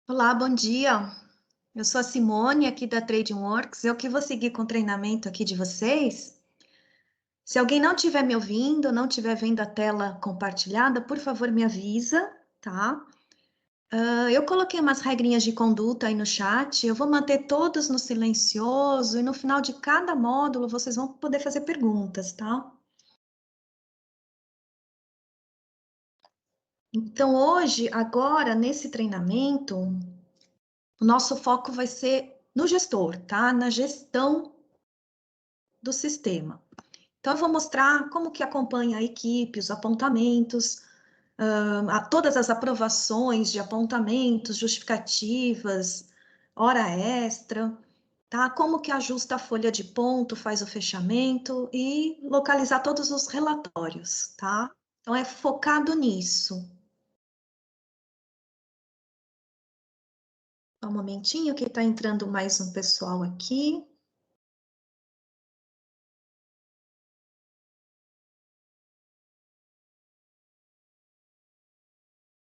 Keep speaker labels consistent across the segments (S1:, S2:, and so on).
S1: Olá, bom dia. Eu sou a Simone, aqui da TradingWorks. Eu que vou seguir com o treinamento aqui de vocês. Se alguém não estiver me ouvindo, não estiver vendo a tela compartilhada, por favor, me avisa, tá? Eu coloquei umas regrinhas de conduta aí no chat. Eu vou manter todos no silencioso e no final de cada módulo vocês vão poder fazer perguntas, tá? Então, hoje, agora, nesse treinamento, o nosso foco vai ser no gestor, tá? Na gestão do sistema. Então, eu vou mostrar como que acompanha a equipe, os apontamentos, todas as aprovações de apontamentos, justificativas, hora extra, tá? Como que ajusta a folha de ponto, faz o fechamento e localizar todos os relatórios, tá? Então, é focado nisso. Só um momentinho que está entrando mais um pessoal aqui.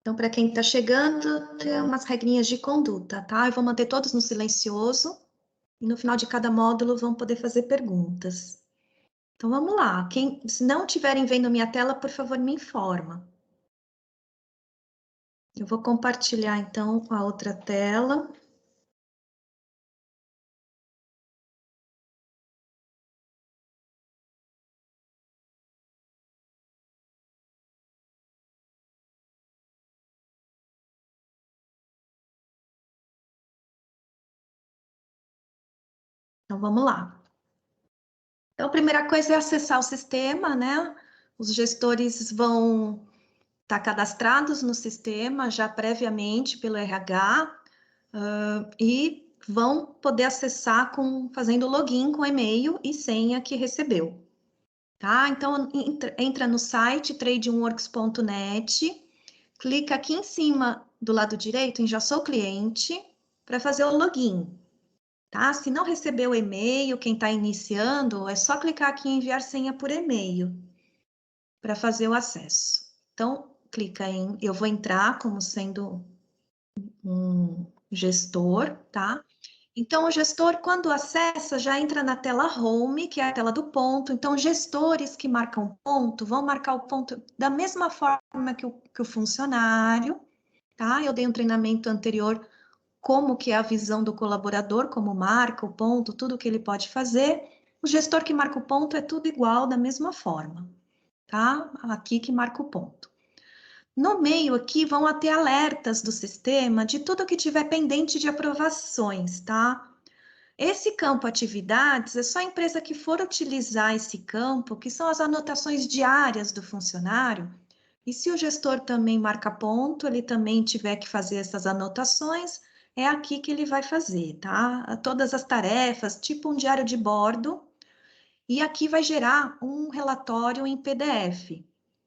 S1: Então, para quem está chegando, tem umas regrinhas de conduta, tá? Eu vou manter todos no silencioso. E no final de cada módulo vão poder fazer perguntas. Então vamos lá. Se não estiverem vendo minha tela, por favor, me informa. Eu vou compartilhar então a outra tela. Então vamos lá. Então a primeira coisa é acessar o sistema, né? Os gestores vão estar cadastrados no sistema já previamente pelo RH, e vão poder acessar fazendo login com e-mail e senha que recebeu. Tá? Então, entra no site tradingworks.net, clica aqui em cima do lado direito em Já Sou Cliente para fazer o login. Tá? Se não recebeu o e-mail, quem está iniciando, é só clicar aqui em Enviar senha por e-mail para fazer o acesso. Então, clica em Eu vou entrar como sendo um gestor, tá? Então, o gestor, quando acessa, já entra na tela Home, que é a tela do ponto. Então, gestores que marcam ponto vão marcar o ponto da mesma forma que o funcionário, tá? Eu dei um treinamento anterior, como que é a visão do colaborador, como marca o ponto, tudo que ele pode fazer. O gestor que marca o ponto é tudo igual, da mesma forma, tá? Aqui que marca o ponto. No meio aqui vão ter alertas do sistema de tudo que tiver pendente de aprovações, tá? Esse campo atividades é só a empresa que for utilizar esse campo, que são as anotações diárias do funcionário. E se o gestor também marca ponto, ele também tiver que fazer essas anotações, é aqui que ele vai fazer, tá? Todas as tarefas, tipo um diário de bordo, e aqui vai gerar um relatório em PDF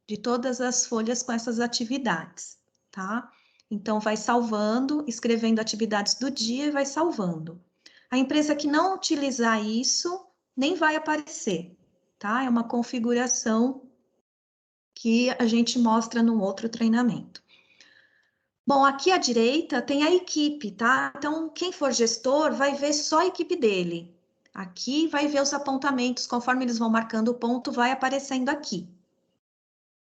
S1: de todas as folhas com essas atividades, tá? Então, vai salvando, escrevendo atividades do dia e vai salvando. A empresa que não utilizar isso, nem vai aparecer, tá? É uma configuração que a gente mostra no outro treinamento. Bom, aqui à direita tem a equipe, tá? Então, quem for gestor vai ver só a equipe dele. Aqui vai ver os apontamentos, conforme eles vão marcando o ponto, vai aparecendo aqui,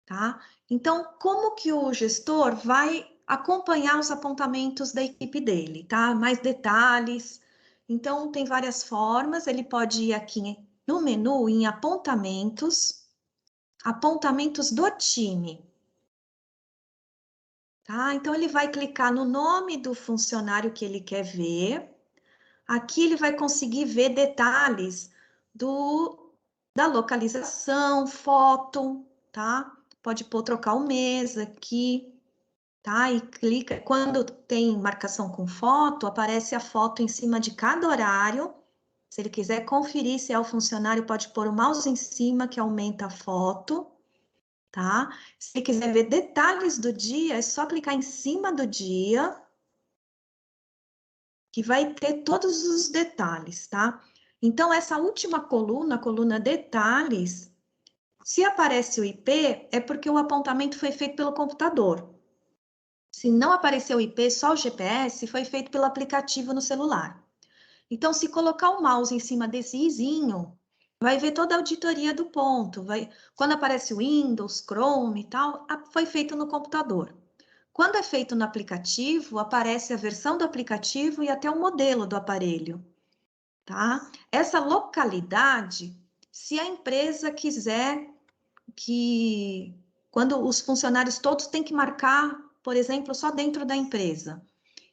S1: tá? Então, como que o gestor vai acompanhar os apontamentos da equipe dele, tá? Mais detalhes. Então, tem várias formas, ele pode ir aqui no menu em apontamentos, apontamentos do time, tá? Então, ele vai clicar no nome do funcionário que ele quer ver. Aqui ele vai conseguir ver detalhes da localização, foto, tá? Pode pôr trocar o mês aqui, tá? E clica. Quando tem marcação com foto, aparece a foto em cima de cada horário. Se ele quiser conferir se é o funcionário, pode pôr o mouse em cima que aumenta a foto, tá? Se ele quiser ver detalhes do dia, é só clicar em cima do dia que vai ter todos os detalhes, tá? Então, essa última coluna, a coluna detalhes, se aparece o IP, é porque o apontamento foi feito pelo computador. Se não apareceu o IP, só o GPS, foi feito pelo aplicativo no celular. Então, se colocar o mouse em cima desse izinho, vai ver toda a auditoria do ponto. Quando aparece o Windows, Chrome e tal, foi feito no computador. Quando é feito no aplicativo, aparece a versão do aplicativo e até o modelo do aparelho, tá? Essa localidade, se a empresa quiser que, quando os funcionários todos têm que marcar, por exemplo, só dentro da empresa.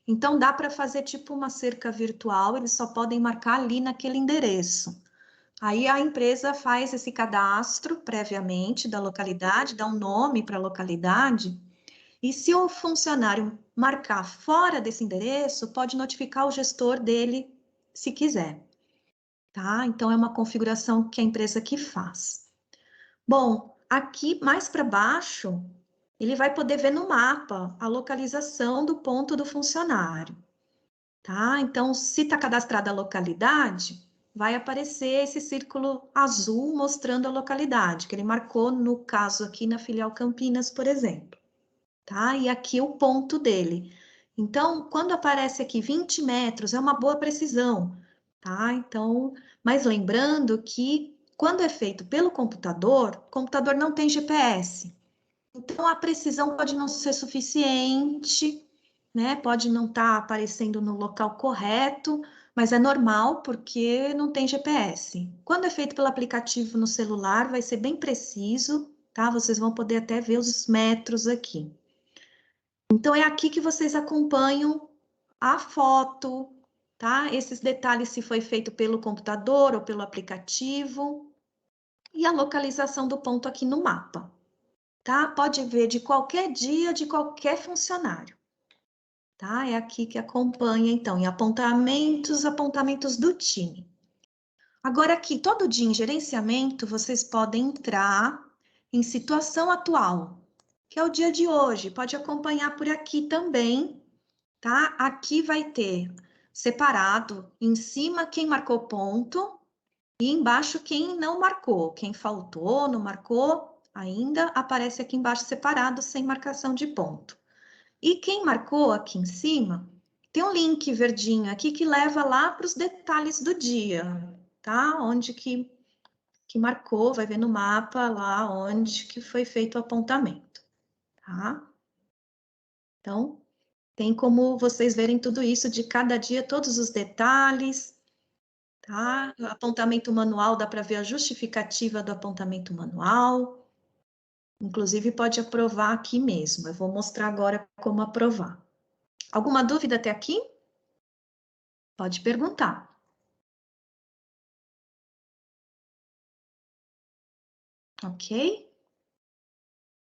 S1: Então, dá para fazer tipo uma cerca virtual, eles só podem marcar ali naquele endereço. Aí a empresa faz esse cadastro previamente da localidade, dá um nome para a localidade, e se o funcionário marcar fora desse endereço, pode notificar o gestor dele se quiser, tá? Então é uma configuração que a empresa que faz. Bom, aqui mais para baixo, ele vai poder ver no mapa a localização do ponto do funcionário, tá? Então, se está cadastrada a localidade, vai aparecer esse círculo azul mostrando a localidade, que ele marcou, no caso aqui na filial Campinas, por exemplo, tá? E aqui o ponto dele. Então, quando aparece aqui 20 metros, é uma boa precisão, tá? Então, mas lembrando que quando é feito pelo computador, o computador não tem GPS. Então, a precisão pode não ser suficiente, né? Pode não estar aparecendo no local correto, mas é normal porque não tem GPS. Quando é feito pelo aplicativo no celular, vai ser bem preciso, tá? Vocês vão poder até ver os metros aqui. Então, é aqui que vocês acompanham a foto, tá? Esses detalhes se foi feito pelo computador ou pelo aplicativo e a localização do ponto aqui no mapa, tá? Pode ver de qualquer dia, de qualquer funcionário, tá? É aqui que acompanha, então, em apontamentos do time. Agora, aqui, todo dia em gerenciamento, vocês podem entrar em situação atual, que é o dia de hoje. Pode acompanhar por aqui também, tá? Aqui vai ter separado em cima quem marcou ponto e embaixo quem não marcou, quem faltou, não marcou ainda, aparece aqui embaixo separado, sem marcação de ponto. E quem marcou aqui em cima, tem um link verdinho aqui que leva lá para os detalhes do dia, tá? Onde que marcou, vai ver no mapa lá onde que foi feito o apontamento, tá? Então, tem como vocês verem tudo isso de cada dia, todos os detalhes, tá? O apontamento manual, dá para ver a justificativa do apontamento manual. Inclusive, pode aprovar aqui mesmo. Eu vou mostrar agora como aprovar. Alguma dúvida até aqui? Pode perguntar. Ok?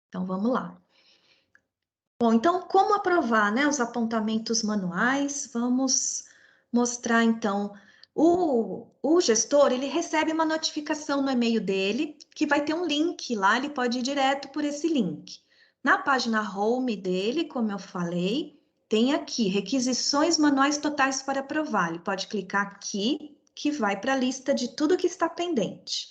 S1: Então, vamos lá. Bom, então, como aprovar, né, os apontamentos manuais? Vamos mostrar, então. O gestor, ele recebe uma notificação no e-mail dele, que vai ter um link lá, ele pode ir direto por esse link. Na página home dele, como eu falei, tem aqui, requisições manuais totais para aprovar. Ele pode clicar aqui, que vai para a lista de tudo que está pendente.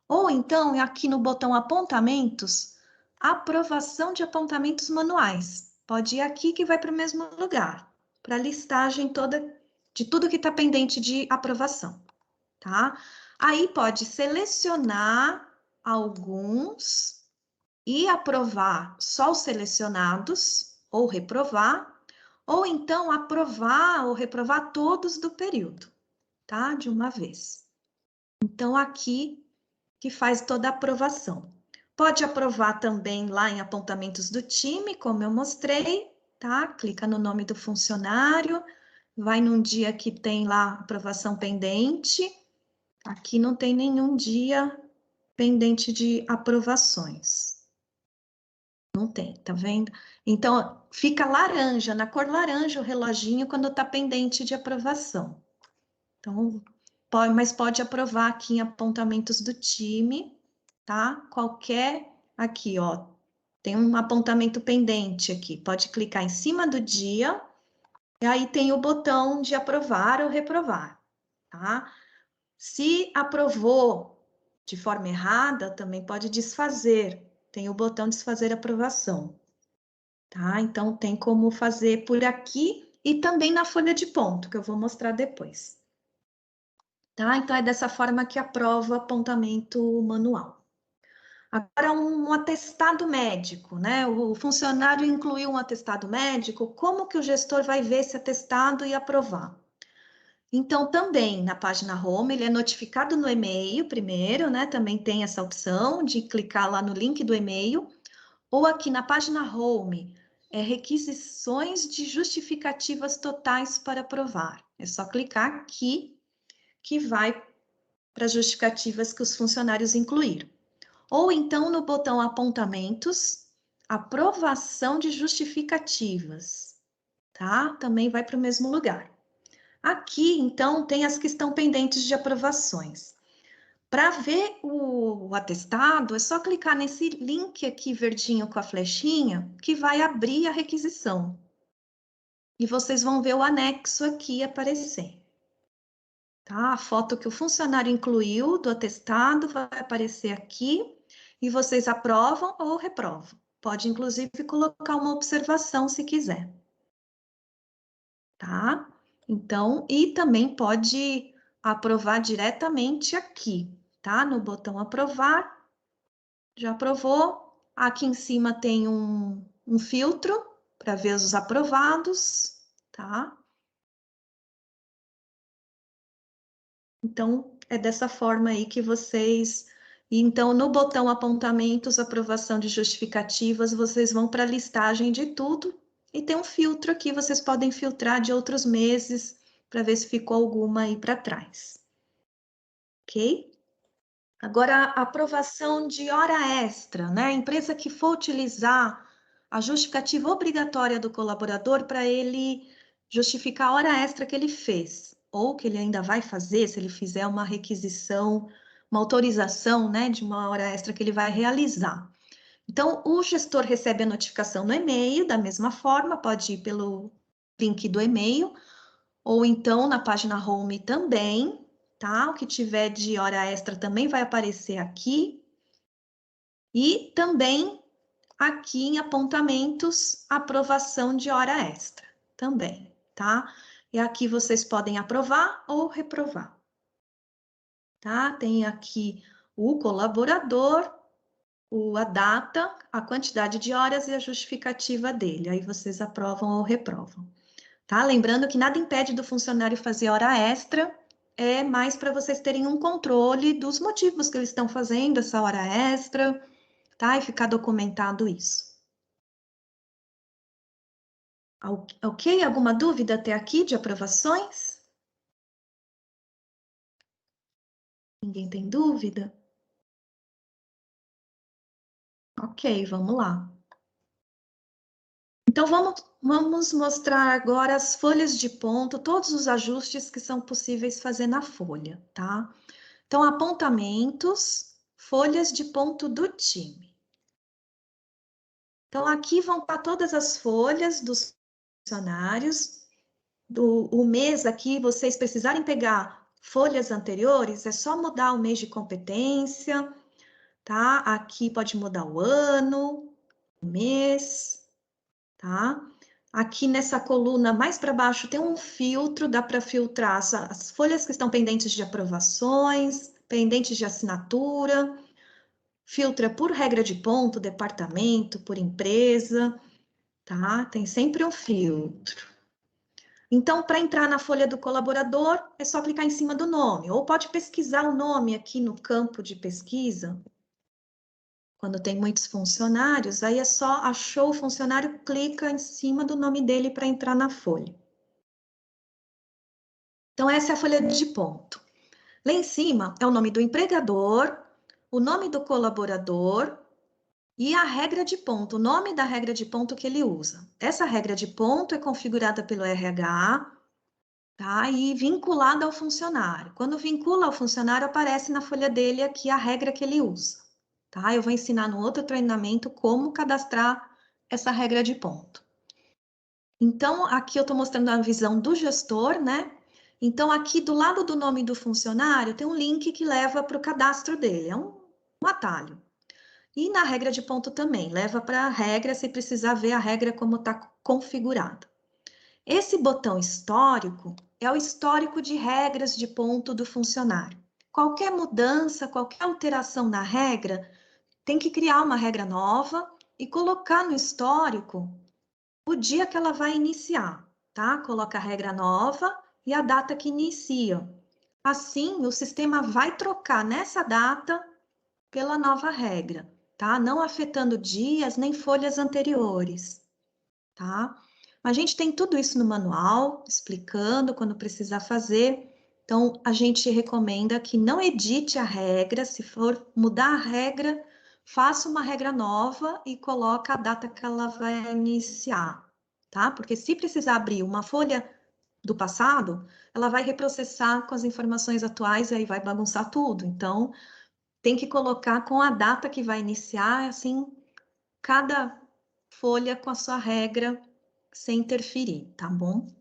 S1: Ou então, aqui no botão apontamentos, aprovação de apontamentos manuais. Pode ir aqui que vai para o mesmo lugar, para a listagem toda de tudo que está pendente de aprovação, tá? Aí pode selecionar alguns e aprovar só os selecionados, ou reprovar, ou então aprovar ou reprovar todos do período, tá? De uma vez. Então, aqui que faz toda a aprovação. Pode aprovar também lá em apontamentos do time, como eu mostrei, tá? Clica no nome do funcionário, vai num dia que tem lá aprovação pendente. Aqui não tem nenhum dia pendente de aprovações. Não tem, tá vendo? Então, fica laranja, na cor laranja o reloginho quando tá pendente de aprovação. Então, mas pode aprovar aqui em apontamentos do time, tá? Qualquer, aqui, ó, tem um apontamento pendente aqui, pode clicar em cima do dia, e aí tem o botão de aprovar ou reprovar, tá? Se aprovou de forma errada, também pode desfazer, tem o botão desfazer aprovação, tá? Então, tem como fazer por aqui e também na folha de ponto, que eu vou mostrar depois. Tá? Então, é dessa forma que aprova o apontamento manual. Agora, um atestado médico, né? O funcionário incluiu um atestado médico, como que o gestor vai ver esse atestado e aprovar? Então, também na página home, ele é notificado no e-mail primeiro, né? Também tem essa opção de clicar lá no link do e-mail, ou aqui na página home, requisições de justificativas totais para aprovar. É só clicar aqui que vai para as justificativas que os funcionários incluíram. Ou então no botão apontamentos, aprovação de justificativas, tá? Também vai para o mesmo lugar. Aqui, então, tem as que estão pendentes de aprovações. Para ver o atestado, é só clicar nesse link aqui verdinho com a flechinha, que vai abrir a requisição. E vocês vão ver o anexo aqui aparecer. Tá? A foto que o funcionário incluiu do atestado vai aparecer aqui e vocês aprovam ou reprovam. Pode, inclusive, colocar uma observação se quiser. Tá? Então, e também pode aprovar diretamente aqui, tá? No botão aprovar, já aprovou. Aqui em cima tem um filtro para ver os aprovados, tá? Então, é dessa forma aí que vocês... Então, no botão apontamentos, aprovação de justificativas, vocês vão para a listagem de tudo e tem um filtro aqui, vocês podem filtrar de outros meses para ver se ficou alguma aí para trás. Ok? Agora, a aprovação de hora extra, né? A empresa que for utilizar a justificativa obrigatória do colaborador para ele justificar a hora extra que ele fez, ou que ele ainda vai fazer, se ele fizer uma requisição, uma autorização, né, de uma hora extra que ele vai realizar. Então, o gestor recebe a notificação no e-mail, da mesma forma, pode ir pelo link do e-mail, ou então na página home também, tá? O que tiver de hora extra também vai aparecer aqui. E também aqui em apontamentos, aprovação de hora extra também, tá? E aqui vocês podem aprovar ou reprovar, tá? Tem aqui o colaborador, a data, a quantidade de horas e a justificativa dele. Aí vocês aprovam ou reprovam, tá? Lembrando que nada impede do funcionário fazer hora extra, é mais para vocês terem um controle dos motivos que eles estão fazendo essa hora extra, tá? E ficar documentado isso. Ok? Alguma dúvida até aqui de aprovações? Ninguém tem dúvida? Ok, vamos lá. Então, vamos mostrar agora as folhas de ponto, todos os ajustes que são possíveis fazer na folha, tá? Então, apontamentos, folhas de ponto do time. Então, aqui vão estar todas as folhas dos funcionários. O mês aqui, vocês precisarem pegar folhas anteriores, é só mudar o mês de competência, tá? Aqui pode mudar o ano, o mês, tá? Aqui nessa coluna mais para baixo tem um filtro, dá para filtrar as folhas que estão pendentes de aprovações, pendentes de assinatura, filtra por regra de ponto, departamento, por empresa, tá? Tem sempre um filtro. Então, para entrar na folha do colaborador, é só clicar em cima do nome, ou pode pesquisar o nome aqui no campo de pesquisa. Quando tem muitos funcionários, aí é só achou o funcionário, clica em cima do nome dele para entrar na folha. Então, essa é a folha de ponto. Lá em cima é o nome do empregador, o nome do colaborador e a regra de ponto, o nome da regra de ponto que ele usa. Essa regra de ponto é configurada pelo RH, tá? E vinculada ao funcionário. Quando vincula ao funcionário, aparece na folha dele aqui a regra que ele usa, tá? Eu vou ensinar no outro treinamento como cadastrar essa regra de ponto. Então, aqui eu estou mostrando a visão do gestor, né? Então, aqui do lado do nome do funcionário, tem um link que leva para o cadastro dele, é um atalho. E na regra de ponto também, leva para a regra se precisar ver a regra como está configurada. Esse botão histórico é o histórico de regras de ponto do funcionário. Qualquer mudança, qualquer alteração na regra, tem que criar uma regra nova e colocar no histórico o dia que ela vai iniciar, tá? Coloca a regra nova e a data que inicia. Assim, o sistema vai trocar nessa data pela nova regra, tá? Não afetando dias nem folhas anteriores, tá? A gente tem tudo isso no manual, explicando quando precisar fazer. Então, a gente recomenda que não edite a regra, se for mudar a regra, faça uma regra nova e coloque a data que ela vai iniciar, tá? Porque se precisar abrir uma folha do passado, ela vai reprocessar com as informações atuais e aí vai bagunçar tudo. Então, tem que colocar com a data que vai iniciar, assim, cada folha com a sua regra, sem interferir, tá bom?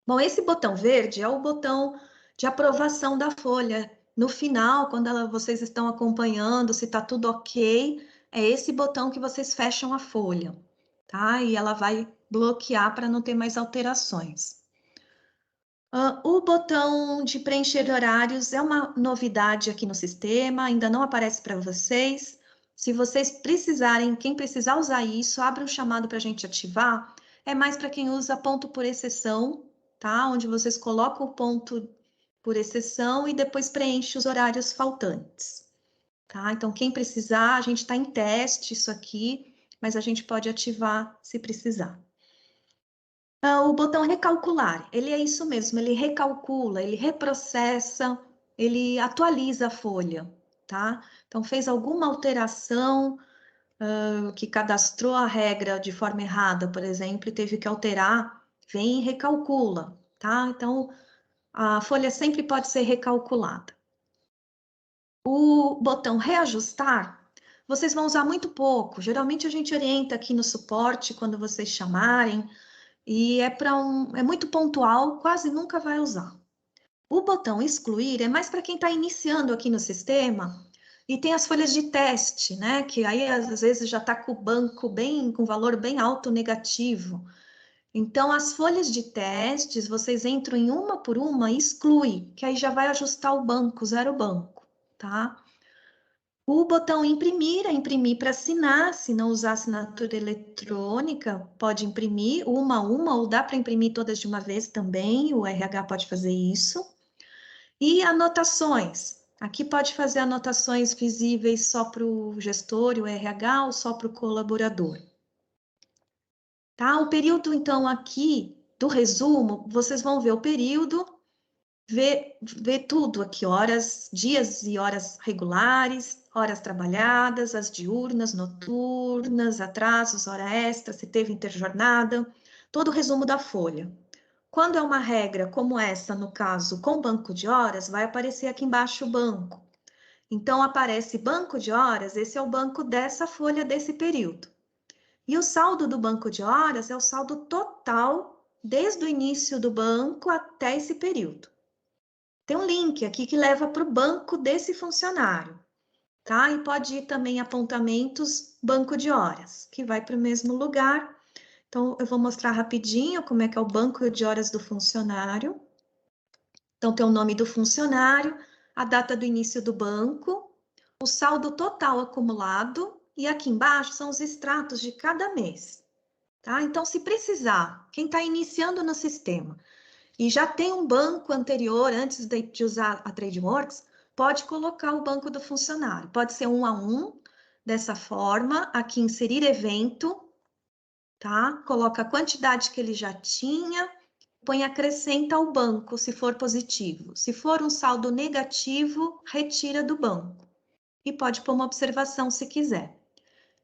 S1: Bom, esse botão verde é o botão de aprovação da folha. No final, quando vocês estão acompanhando, se tá tudo ok, é esse botão que vocês fecham a folha, tá? E ela vai bloquear para não ter mais alterações. O botão de preencher horários é uma novidade aqui no sistema, ainda não aparece para vocês. Se vocês precisarem, quem precisar usar isso, abre um chamado para a gente ativar. É mais para quem usa ponto por exceção, tá? Onde vocês colocam o ponto por exceção e depois preenche os horários faltantes, tá? Então, quem precisar, a gente está em teste isso aqui, mas a gente pode ativar se precisar. O botão recalcular, ele é isso mesmo, ele recalcula, ele reprocessa, ele atualiza a folha, tá? Então, fez alguma alteração, que cadastrou a regra de forma errada, por exemplo, e teve que alterar, vem e recalcula, tá? Então, a folha sempre pode ser recalculada. O botão reajustar, vocês vão usar muito pouco, geralmente a gente orienta aqui no suporte, quando vocês chamarem, e é muito pontual, quase nunca vai usar. O botão excluir é mais para quem está iniciando aqui no sistema e tem as folhas de teste, né? Que aí às vezes já está com o banco com valor bem alto negativo. Então, as folhas de testes, vocês entram em uma por uma e exclui, que aí já vai ajustar o banco, zero banco, tá? O botão imprimir é imprimir para assinar, se não usar assinatura eletrônica, pode imprimir uma a uma, ou dá para imprimir todas de uma vez também, o RH pode fazer isso. E anotações, aqui pode fazer anotações visíveis só para o gestor e o RH ou só para o colaborador. Tá? O período, então, aqui do resumo, vocês vão ver o período, ver tudo aqui, horas, dias e horas regulares, horas trabalhadas, as diurnas, noturnas, atrasos, hora extra, se teve interjornada, todo o resumo da folha. Quando é uma regra como essa, no caso, com banco de horas, vai aparecer aqui embaixo o banco. Então, aparece banco de horas, esse é o banco dessa folha desse período. E o saldo do banco de horas é o saldo total desde o início do banco até esse período. Tem um link aqui que leva para o banco desse funcionário, tá? E pode ir também apontamentos banco de horas, que vai para o mesmo lugar. Então, eu vou mostrar rapidinho como é que é o banco de horas do funcionário. Então, tem o nome do funcionário, a data do início do banco, o saldo total acumulado, e aqui embaixo são os extratos de cada mês, tá? Então, se precisar, quem está iniciando no sistema e já tem um banco anterior, antes de usar a TradeWorks, pode colocar o banco do funcionário. Pode ser um a um, dessa forma, aqui inserir evento, tá? Coloca a quantidade que ele já tinha, põe acrescenta ao banco, se for positivo. Se for um saldo negativo, retira do banco. E pode pôr uma observação se quiser,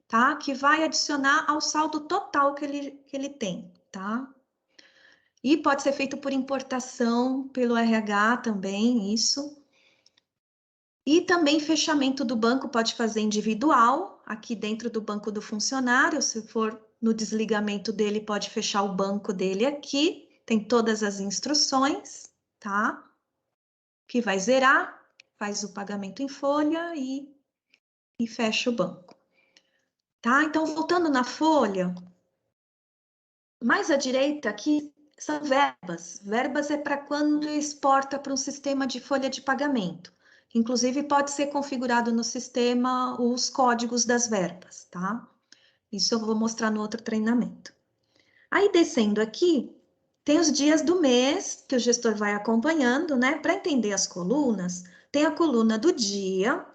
S1: tá? Que vai adicionar ao saldo total que ele tem, tá? E pode ser feito por importação, pelo RH também, isso. E também fechamento do banco pode fazer individual, aqui dentro do banco do funcionário, se for no desligamento dele, pode fechar o banco dele aqui, tem todas as instruções, tá? Que vai zerar, faz o pagamento em folha e e fecha o banco. Tá? Então, voltando na folha, mais à direita aqui são verbas. Verbas é para quando exporta para um sistema de folha de pagamento. Inclusive, pode ser configurado no sistema os códigos das verbas, tá? Isso eu vou mostrar no outro treinamento. Aí, descendo aqui, tem os dias do mês que o gestor vai acompanhando, né? Para entender as colunas, tem a coluna do dia,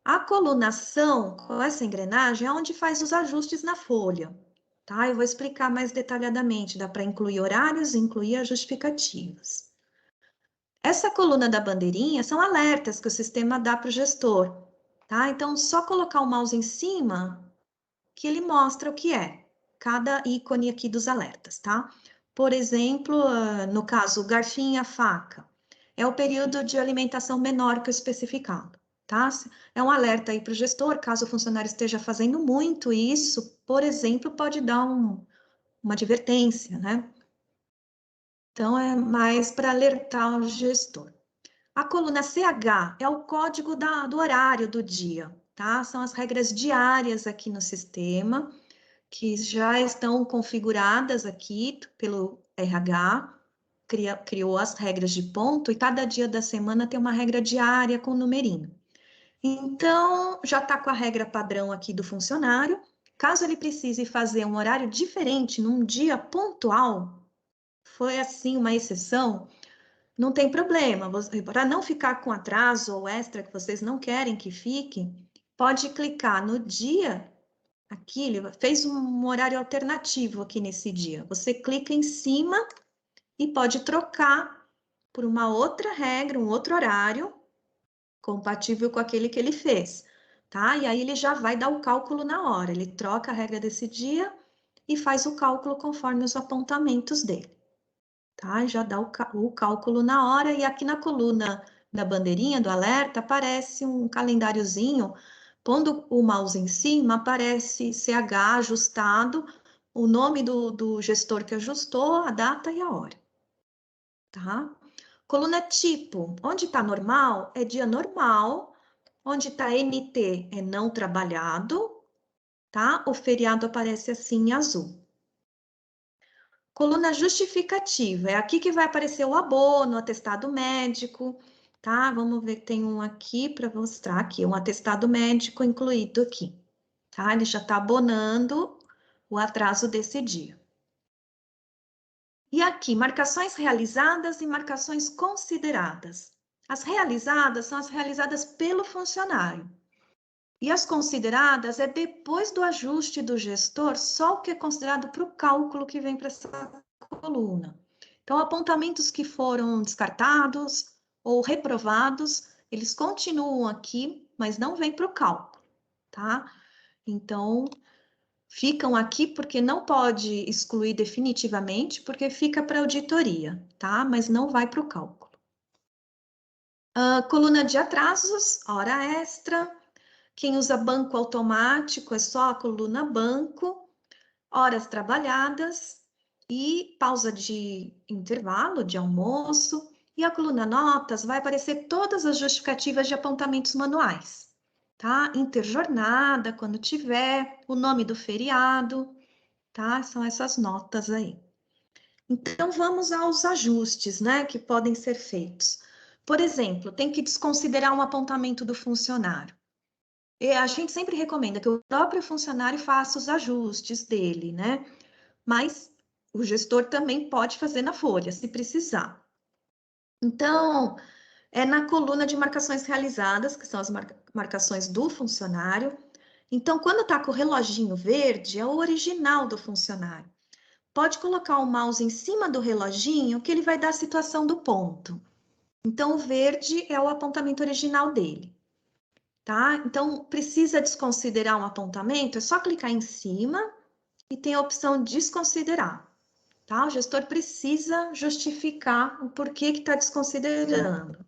S1: a colunação com essa engrenagem é onde faz os ajustes na folha, tá? Eu vou explicar mais detalhadamente, dá para incluir horários, incluir as justificativas. Essa coluna da bandeirinha são alertas que o sistema dá para o gestor, tá? Então, só colocar o mouse em cima que ele mostra o que é cada ícone aqui dos alertas, tá? Por exemplo, no caso, garfinho e a faca, é o período de alimentação menor que o especificado, tá? É um alerta aí para o gestor, caso o funcionário esteja fazendo muito isso, por exemplo, pode dar uma advertência, né? Então, é mais para alertar o gestor. A coluna CH é o código do horário do dia, tá? São as regras diárias aqui no sistema, que já estão configuradas aqui pelo RH, criou as regras de ponto, e cada dia da semana tem uma regra diária com numerinho. Então, já está com a regra padrão aqui do funcionário. Caso ele precise fazer um horário diferente num dia pontual, foi assim uma exceção, não tem problema. Para não ficar com atraso ou extra que vocês não querem que fique, pode clicar no dia. Aqui ele fez um horário alternativo aqui nesse dia. Você clica em cima e pode trocar por uma outra regra, um outro horário compatível com aquele que ele fez, tá? E aí ele já vai dar o cálculo na hora. Ele troca a regra desse dia e faz o cálculo conforme os apontamentos dele, tá? Já dá o cálculo na hora e aqui na coluna da bandeirinha do alerta aparece um calendáriozinho. Pondo o mouse em cima, aparece CH ajustado, o nome do gestor que ajustou, a data e a hora, tá? Coluna tipo, onde está normal, é dia normal, onde está NT é não trabalhado, tá? O feriado aparece assim em azul. Coluna justificativa, é aqui que vai aparecer o abono, o atestado médico, tá? Vamos ver, tem um aqui para mostrar aqui, um atestado médico incluído aqui, tá? Ele já está abonando o atraso desse dia. E aqui, marcações realizadas e marcações consideradas. As realizadas são as realizadas pelo funcionário. E as consideradas é depois do ajuste do gestor, só o que é considerado para o cálculo que vem para essa coluna. Então, apontamentos que foram descartados ou reprovados, eles continuam aqui, mas não vêm para o cálculo, tá? Então, ficam aqui porque não pode excluir definitivamente, porque fica para auditoria, tá? Mas não vai para o cálculo. Coluna de atrasos, hora extra. Quem usa banco automático é só a coluna banco, horas trabalhadas e pausa de intervalo, de almoço. E a coluna notas vai aparecer todas as justificativas de apontamentos manuais, tá? Interjornada, quando tiver, o nome do feriado, tá? São essas notas aí. Então, vamos aos ajustes, né, que podem ser feitos. Por exemplo, tem que desconsiderar um apontamento do funcionário. E a gente sempre recomenda que o próprio funcionário faça os ajustes dele, né? Mas o gestor também pode fazer na folha, se precisar. Então, é na coluna de marcações realizadas, que são as marcações do funcionário. Então, quando está com o reloginho verde, é o original do funcionário. Pode colocar o mouse em cima do reloginho, que ele vai dar a situação do ponto. Então, o verde é o apontamento original dele. Tá? Então, precisa desconsiderar um apontamento, é só clicar em cima e tem a opção desconsiderar, tá? O gestor precisa justificar o porquê que está desconsiderando.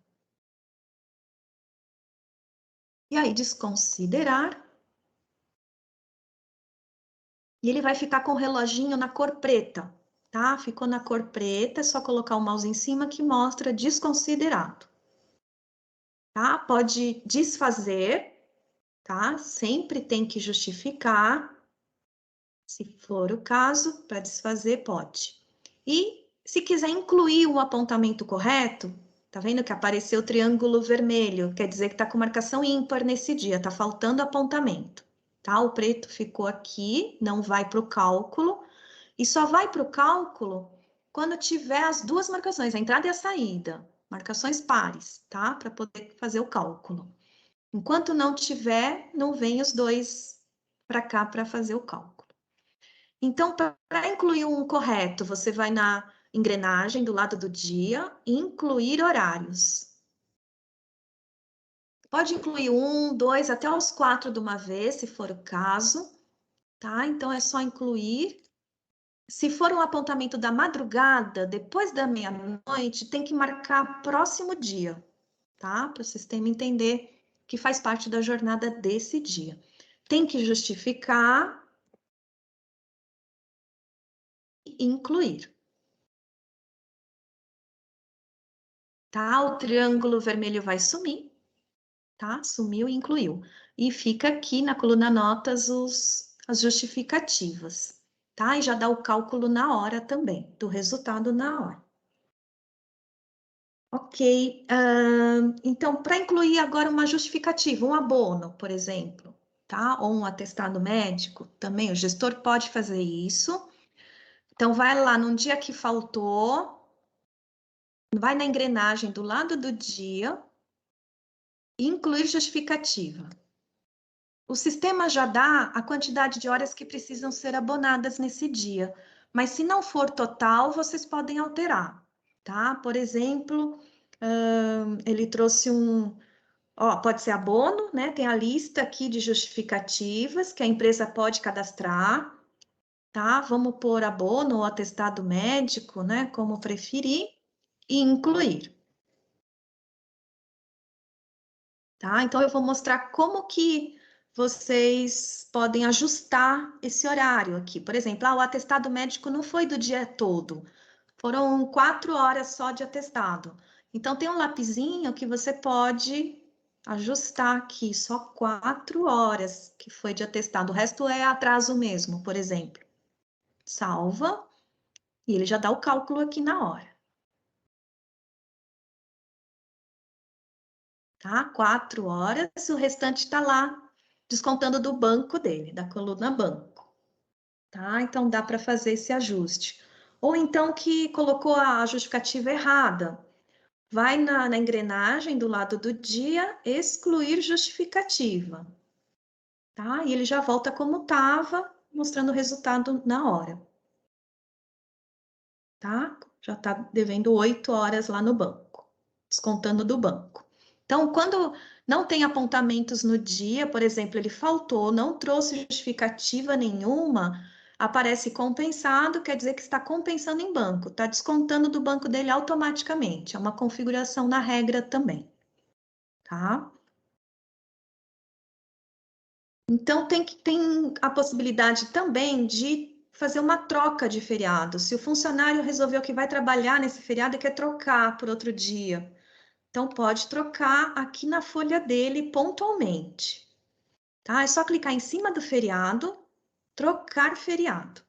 S1: E aí, desconsiderar. E ele vai ficar com o reloginho na cor preta, tá? Ficou na cor preta, é só colocar o mouse em cima que mostra desconsiderado. Tá? Pode desfazer. tá? Sempre tem que justificar, se for o caso, para desfazer, pode. E se quiser incluir o apontamento correto, tá vendo que apareceu o triângulo vermelho, quer dizer que tá com marcação ímpar nesse dia, tá faltando apontamento, tá? O preto ficou aqui, não vai para o cálculo, e só vai para o cálculo quando tiver as duas marcações, a entrada e a saída, marcações pares, tá? Para poder fazer o cálculo. Enquanto não tiver, não vem os dois para cá para fazer o cálculo. Então, para incluir um correto, você vai na engrenagem do lado do dia, incluir horários. Pode incluir 1, 2, até os 4 de uma vez, se for o caso, tá? Então, é só incluir. Se for um apontamento da madrugada, depois da meia-noite, tem que marcar próximo dia, tá? Para o sistema entender que faz parte da jornada desse dia. Tem que justificar e incluir. Tá? O triângulo vermelho vai sumir, tá? Sumiu e incluiu. E fica aqui na coluna notas as justificativas, tá? E já dá o cálculo na hora também, do resultado na hora. Ok, então, para incluir agora uma justificativa, um abono, por exemplo, tá? Ou um atestado médico, também o gestor pode fazer isso. Então, vai lá num dia que faltou, vai na engrenagem do lado do dia, incluir justificativa. O sistema já dá a quantidade de horas que precisam ser abonadas nesse dia, mas se não for total, vocês podem alterar, tá? Por exemplo, ele trouxe ó, pode ser abono, né? Tem a lista aqui de justificativas que a empresa pode cadastrar, tá? Vamos pôr abono ou atestado médico, né? Como preferir, e incluir. Tá? Então, eu vou mostrar como que vocês podem ajustar esse horário aqui. Por exemplo, o atestado médico não foi do dia todo, foram 4 horas só de atestado. Então, tem um lapisinho que você pode ajustar aqui, só 4 horas que foi de atestado, o resto é atraso mesmo, por exemplo. Salva, e ele já dá o cálculo aqui na hora. Tá? 4 horas, o restante está lá, descontando do banco dele, da coluna banco. Tá? Então, dá para fazer esse ajuste. Ou então que colocou a justificativa errada. Vai na engrenagem do lado do dia, excluir justificativa. Tá? E ele já volta como estava, mostrando o resultado na hora. Tá? Já está devendo 8 horas lá no banco, descontando do banco. Então, quando não tem apontamentos no dia, por exemplo, ele faltou, não trouxe justificativa nenhuma, aparece compensado, quer dizer que está compensando em banco, está descontando do banco dele automaticamente. É uma configuração na regra também, tá? Então, tem a possibilidade também de fazer uma troca de feriado. Se o funcionário resolveu que vai trabalhar nesse feriado e quer trocar por outro dia, então pode trocar aqui na folha dele pontualmente, tá? É só clicar em cima do feriado, trocar feriado.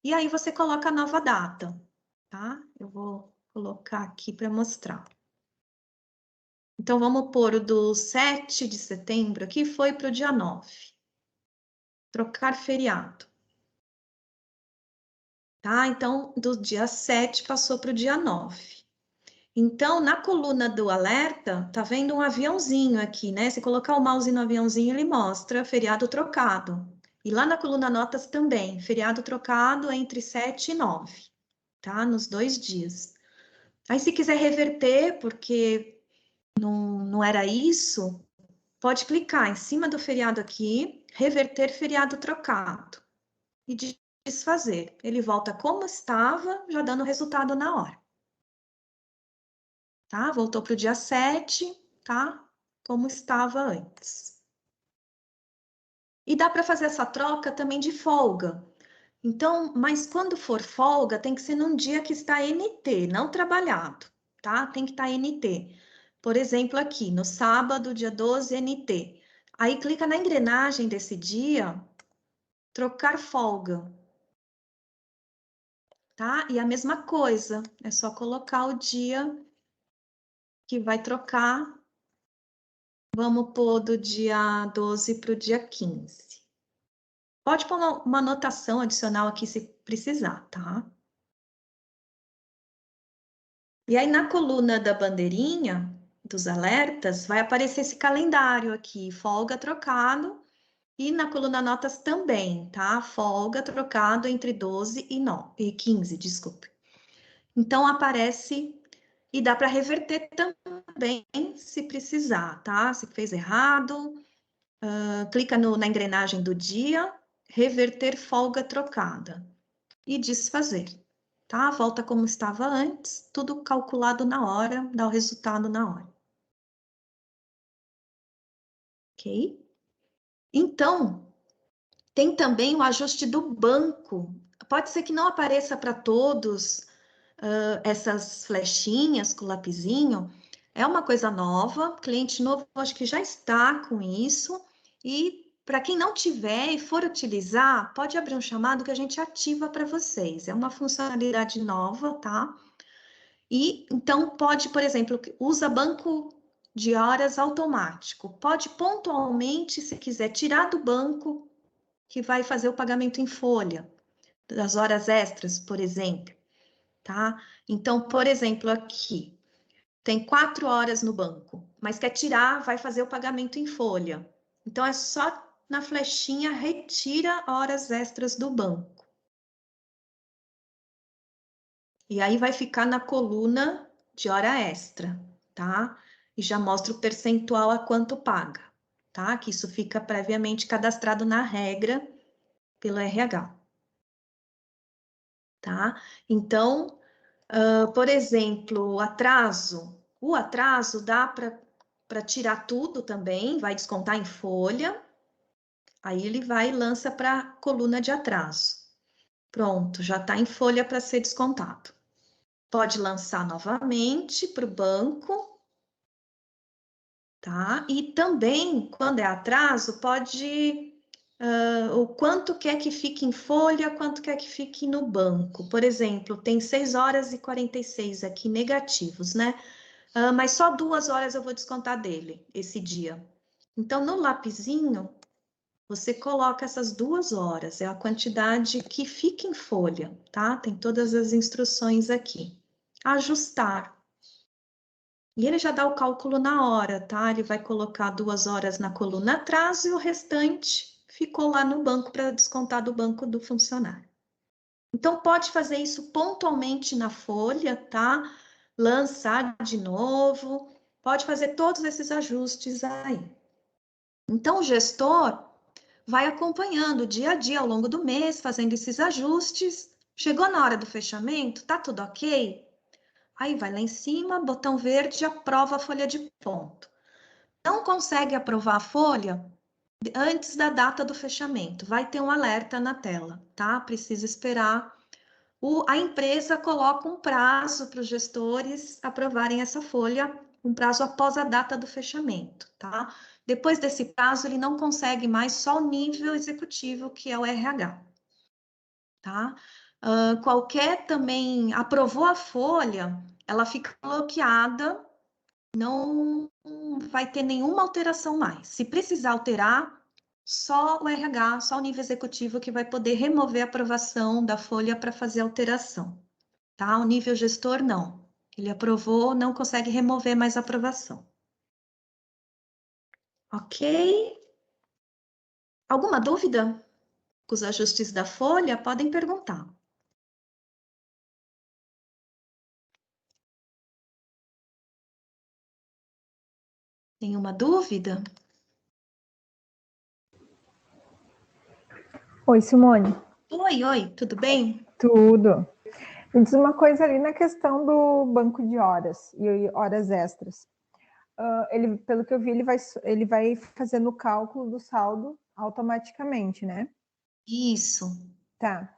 S1: E aí você coloca a nova data, tá? Eu vou colocar aqui para mostrar. Então, vamos pôr o do 7 de setembro aqui, foi para o dia 9. Trocar feriado. Tá? Então, do dia 7 passou para o dia 9. Então, na coluna do alerta, tá vendo um aviãozinho aqui, né? Se colocar o mouse no aviãozinho, ele mostra feriado trocado. E lá na coluna notas também, feriado trocado entre 7 e 9, tá? Nos 2 dias. Aí, se quiser reverter, porque não era isso, pode clicar em cima do feriado aqui, reverter feriado trocado. E desfazer. Ele volta como estava, já dando o resultado na hora. Tá? Voltou para o dia 7, tá? Como estava antes. E dá para fazer essa troca também de folga. Então, mas quando for folga, tem que ser num dia que está NT, não trabalhado, tá? Tem que estar NT. Por exemplo, aqui, no sábado, dia 12, NT. Aí clica na engrenagem desse dia, trocar folga. Tá? E a mesma coisa, é só colocar o dia que vai trocar. Vamos pôr do dia 12 para o dia 15. Pode pôr uma anotação adicional aqui se precisar, tá? E aí na coluna da bandeirinha, dos alertas, vai aparecer esse calendário aqui, folga trocado, e na coluna notas também, tá? Folga trocado entre 12 e 15, desculpe. Então aparece e dá para reverter também se precisar, tá? Se fez errado, clica na engrenagem do dia, reverter folga trocada e desfazer, tá? Volta como estava antes, tudo calculado na hora, dá o resultado na hora. Ok? Então, tem também o ajuste do banco. Pode ser que não apareça para todos essas flechinhas com lapisinho. É uma coisa nova, cliente novo acho que já está com isso. E para quem não tiver e for utilizar, pode abrir um chamado que a gente ativa para vocês. É uma funcionalidade nova, tá? E então pode, por exemplo, usa banco de horas automático. Pode pontualmente, se quiser, tirar do banco que vai fazer o pagamento em folha, das horas extras, por exemplo, tá? Então, por exemplo, aqui, tem 4 horas no banco, mas quer tirar, vai fazer o pagamento em folha. Então, é só na flechinha, retira horas extras do banco. E aí vai ficar na coluna de hora extra, tá? E já mostra o percentual a quanto paga, tá? Que isso fica previamente cadastrado na regra pelo RH. Tá? Então, por exemplo, o atraso dá para tirar tudo também, vai descontar em folha, aí ele vai e lança para a coluna de atraso. Pronto, já está em folha para ser descontado. Pode lançar novamente para o banco, tá? E também, quando é atraso, pode o quanto quer que fique em folha, quanto quer que fique no banco. Por exemplo, tem 6 horas e 46 aqui negativos, né? Mas só 2 horas eu vou descontar dele esse dia. Então, no lapisinho, você coloca essas 2 horas, é a quantidade que fica em folha, tá? Tem todas as instruções aqui. Ajustar. E ele já dá o cálculo na hora, tá? Ele vai colocar 2 horas na coluna atrás e o restante ficou lá no banco para descontar do banco do funcionário. Então, pode fazer isso pontualmente na folha, tá? Lançar de novo, pode fazer todos esses ajustes aí. Então, o gestor vai acompanhando dia a dia ao longo do mês, fazendo esses ajustes. Chegou na hora do fechamento, tá tudo ok? Aí vai lá em cima, botão verde, aprova a folha de ponto. Não consegue aprovar a folha antes da data do fechamento, vai ter um alerta na tela, tá? Precisa esperar. A empresa coloca um prazo para os gestores aprovarem essa folha, um prazo após a data do fechamento, tá? Depois desse prazo, ele não consegue mais só o nível executivo, que é o RH, tá? Qualquer também aprovou a folha, ela fica bloqueada, não vai ter nenhuma alteração mais. Se precisar alterar, só o RH, só o nível executivo que vai poder remover a aprovação da folha para fazer alteração, tá? O nível gestor, não. Ele aprovou, não consegue remover mais a aprovação. Ok? Alguma dúvida com os ajustes da folha? Podem perguntar. Nenhuma dúvida?
S2: Oi, Simone.
S1: Oi, tudo bem?
S2: Tudo. Me diz uma coisa ali na questão do banco de horas e horas extras. Ele, pelo que eu vi, ele vai fazendo o cálculo do saldo automaticamente, né?
S1: Isso.
S2: Tá.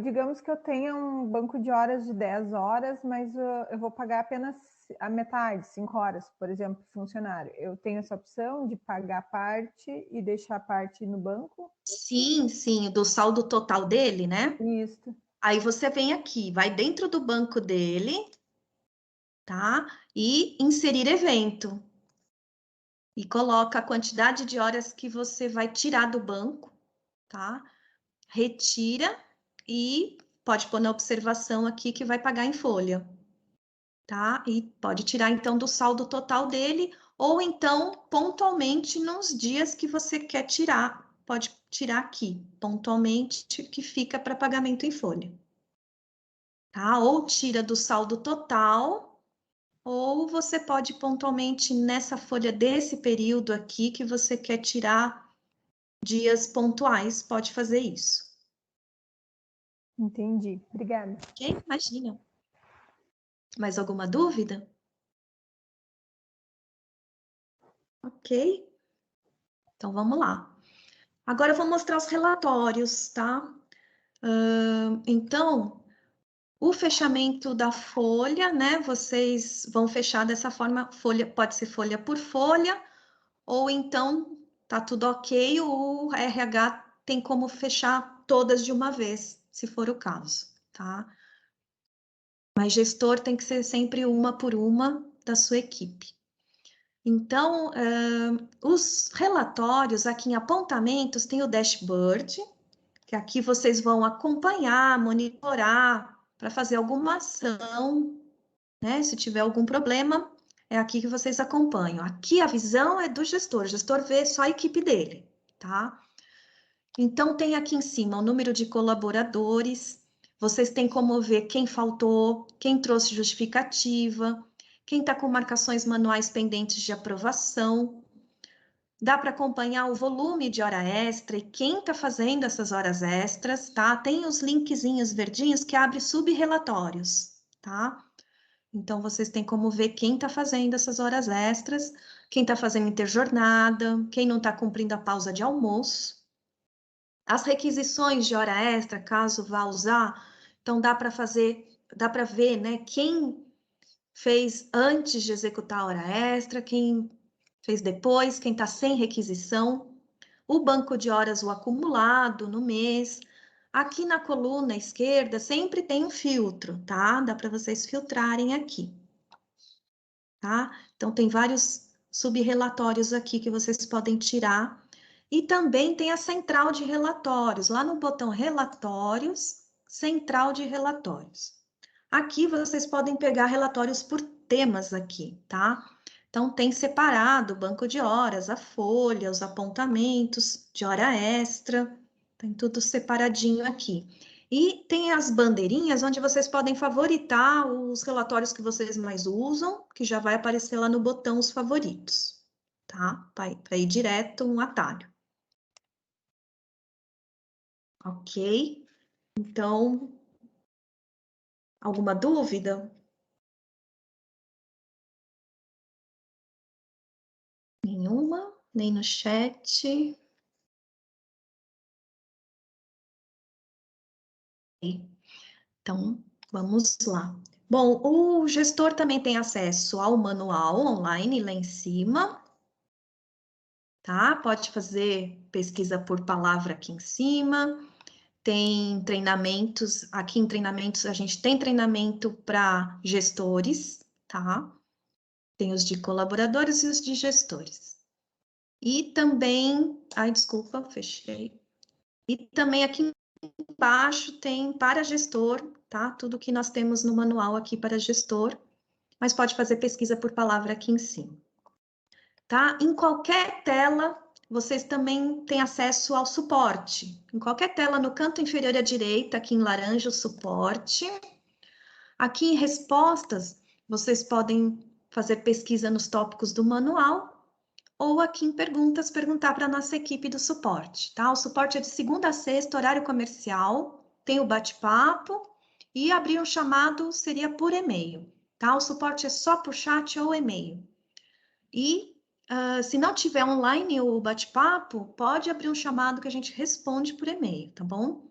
S2: Digamos que eu tenha um banco de horas de 10 horas, mas eu vou pagar apenas a metade, 5 horas, por exemplo, funcionário. Eu tenho essa opção de pagar parte e deixar parte no banco?
S1: Sim, sim, do saldo total dele, né?
S2: Isso.
S1: Aí você vem aqui, vai dentro do banco dele, tá? E inserir evento. E coloca a quantidade de horas que você vai tirar do banco, tá? Retira e pode pôr na observação aqui que vai pagar em folha, tá? E pode tirar então do saldo total dele, ou então pontualmente nos dias que você quer tirar, pode tirar aqui, pontualmente, que fica para pagamento em folha, tá? Ou tira do saldo total, ou você pode pontualmente nessa folha desse período aqui que você quer tirar dias pontuais, pode fazer isso.
S2: Entendi. Obrigada.
S1: Ok? Imagina. Mais alguma dúvida? Ok? Então, vamos lá. Agora, eu vou mostrar os relatórios, tá? Então, o fechamento da folha, né? Vocês vão fechar dessa forma, folha, pode ser folha por folha, ou então, tá tudo ok, o RH tem como fechar todas de uma vez, se for o caso, tá? Mas gestor tem que ser sempre uma por uma da sua equipe. Então, os relatórios aqui em apontamentos tem o dashboard, que aqui vocês vão acompanhar, monitorar, para fazer alguma ação, né? Se tiver algum problema, é aqui que vocês acompanham. Aqui a visão é do gestor, o gestor vê só a equipe dele, tá? Então, tem aqui em cima o número de colaboradores, vocês têm como ver quem faltou, quem trouxe justificativa, quem está com marcações manuais pendentes de aprovação. Dá para acompanhar o volume de hora extra e quem está fazendo essas horas extras, tá? Tem os linkzinhos verdinhos que abre subrelatórios, tá? Então, vocês têm como ver quem está fazendo essas horas extras, quem está fazendo interjornada, quem não está cumprindo a pausa de almoço. As requisições de hora extra, caso vá usar, então dá para ver, né, quem fez antes de executar a hora extra, quem fez depois, quem está sem requisição, o banco de horas, o acumulado no mês. Aqui na coluna esquerda sempre tem um filtro, tá? Dá para vocês filtrarem aqui, tá? Então tem vários subrelatórios aqui que vocês podem tirar. E também tem a central de relatórios, lá no botão relatórios, central de relatórios. Aqui vocês podem pegar relatórios por temas aqui, tá? Então tem separado o banco de horas, a folha, os apontamentos de hora extra, tem tudo separadinho aqui. E tem as bandeirinhas onde vocês podem favoritar os relatórios que vocês mais usam, que já vai aparecer lá no botão os favoritos, tá? Para ir direto um atalho. Ok? Então, alguma dúvida? Nenhuma? Nem no chat? Então, vamos lá. Bom, o gestor também tem acesso ao manual online lá em cima, tá? Pode fazer pesquisa por palavra aqui em cima. Tem treinamentos, aqui em treinamentos a gente tem treinamento para gestores, tá? Tem os de colaboradores e os de gestores. E também, ai, desculpa, fechei. E também aqui embaixo tem para gestor, tá? Tudo que nós temos no manual aqui para gestor, mas pode fazer pesquisa por palavra aqui em cima. Tá? Em qualquer tela, vocês também têm acesso ao suporte. Em qualquer tela, no canto inferior à direita, aqui em laranja, o suporte. Aqui em respostas, vocês podem fazer pesquisa nos tópicos do manual, ou aqui em perguntas, perguntar para a nossa equipe do suporte, tá? O suporte é de segunda a sexta, horário comercial, tem o bate-papo, e abrir um chamado seria por e-mail, tá? O suporte é só por chat ou e-mail. E se não tiver online o bate-papo, pode abrir um chamado que a gente responde por e-mail, tá bom?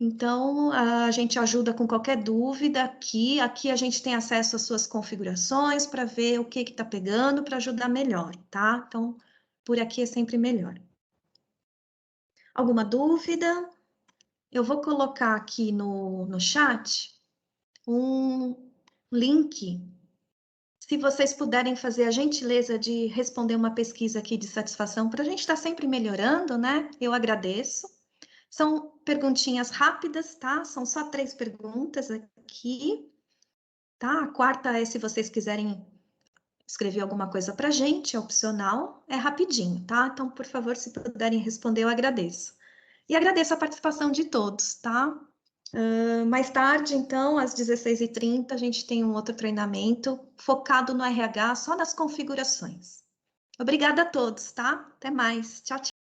S1: Então, a gente ajuda com qualquer dúvida aqui. Aqui a gente tem acesso às suas configurações para ver o que está pegando para ajudar melhor, tá? Então, por aqui é sempre melhor. Alguma dúvida? Eu vou colocar aqui no chat um link. Se vocês puderem fazer a gentileza de responder uma pesquisa aqui de satisfação, para a gente estar sempre melhorando, né? Eu agradeço. São perguntinhas rápidas, tá? São só 3 perguntas aqui, tá? A quarta é se vocês quiserem escrever alguma coisa para a gente, é opcional, é rapidinho, tá? Então, por favor, se puderem responder, eu agradeço. E agradeço a participação de todos, tá? Mais tarde, então, às 16h30, a gente tem um outro treinamento focado no RH, só nas configurações. Obrigada a todos, tá? Até mais. Tchau, tchau.